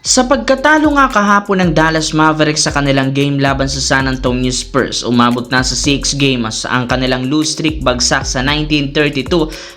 Sa pagkatalo nga kahapon ng Dallas Mavericks sa kanilang game laban sa San Antonio Spurs, umabot na sa 6 games ang kanilang lose streak, bagsak sa 1932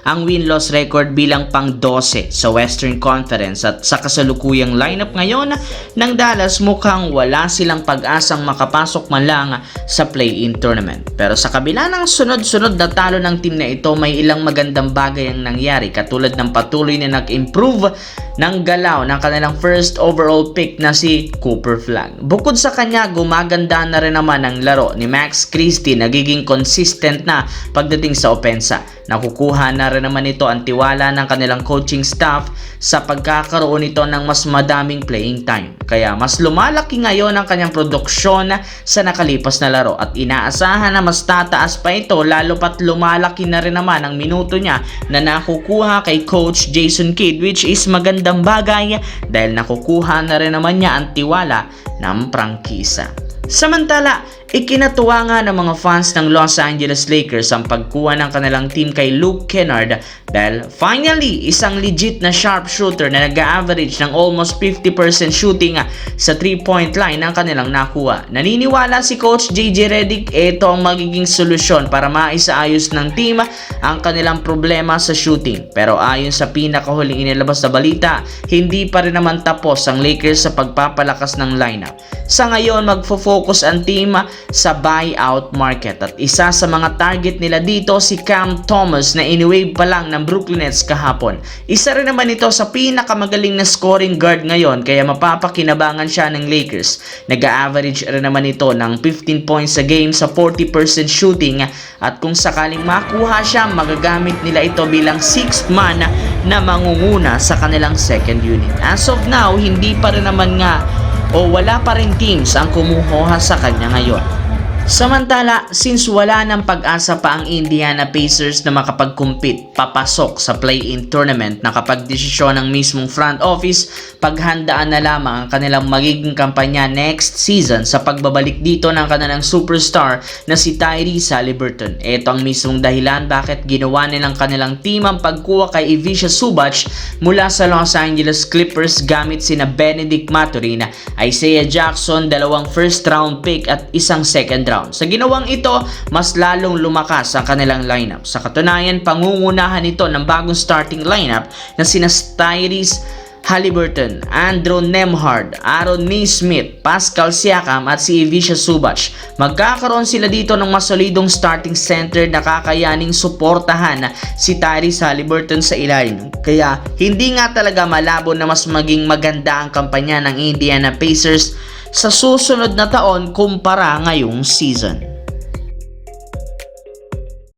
ang win-loss record bilang pang-12 sa Western Conference. At sa kasalukuyang lineup ngayon ng Dallas, mukhang wala silang pag-asang makapasok man lang sa play-in tournament. Pero sa kabila ng sunod-sunod na talo ng team na ito, may ilang magandang bagay ang nangyari, katulad ng patuloy na nag-improve ng galaw ng kanilang first overall pick na si Cooper Flag. Bukod sa kanya, gumaganda na rin naman ang laro ni Max Christie, nagiging consistent na pagdating sa opensa. Nakukuha na rin naman ito ang tiwala ng kanilang coaching staff sa pagkakaroon nito ng mas madaming playing time. Kaya mas lumalaki ngayon ang kanyang produksyon sa nakalipas na laro at inaasahan na mas tataas pa ito, lalo pat lumalaki na rin naman ang minuto niya na nakukuha kay Coach Jason Kidd, which is magandang bagay dahil nakukuha na rin naman niya ang tiwala ng prangkisa. Samantala, ikinatuwa nga ng mga fans ng Los Angeles Lakers ang pagkuha ng kanilang team kay Luke Kennard dahil finally, isang legit na sharpshooter na nag-average ng almost 50% shooting sa 3-point line ang kanilang nakuha. Naniniwala si Coach JJ Redick, ito ang magiging solusyon para maisaayos ng team ang kanilang problema sa shooting. Pero ayon sa pinakahuling inilabas na balita, hindi pa rin naman tapos ang Lakers sa pagpapalakas ng lineup. Sa ngayon, magfo-focus ang team sa buyout market at isa sa mga target nila dito si Cam Thomas na iniwave pa lang ng Brooklyn Nets kahapon. Isa rin naman ito sa pinakamagaling na scoring guard ngayon, kaya mapapakinabangan siya ng Lakers. Nag-average rin naman ito ng 15 points a game sa 40% shooting at kung sakaling makuha siya, magagamit nila ito bilang 6th man na mangunguna sa kanilang second unit. As of now, hindi pa rin naman wala pa rin teams ang kumuha sa kanya ngayon. Samantala, since wala ng pag-asa pa ang Indiana Pacers na makapag-compete papasok sa play-in tournament, nakapag-desisyon ng mismong front office, paghandaan na lamang ang kanilang magiging kampanya next season sa pagbabalik dito ng kanilang superstar na si Tyrese Haliburton. Ito ang mismong dahilan bakit ginawa nilang kanilang team ang pagkuha kay Ivica Zubac mula sa Los Angeles Clippers gamit sina Benedict Mathurin, Isaiah Jackson, 2 first round pick at 1 second round. Sa ginawang ito, mas lalong lumakas ang kanilang lineup. Sa katunayan, pangungunahan ito ng bagong starting lineup na sina Tyrese Haliburton, Andrew Nembhard, Aaron Nesmith, Pascal Siakam at si Ivica Zubac. Magkakaroon sila dito ng mas solidong starting center na kakayaning suportahan si Tyrese Haliburton sa ilalim. Kaya hindi nga talaga malabo na mas maging maganda ang kampanya ng Indiana Pacers sa susunod na taon kumpara ngayong season.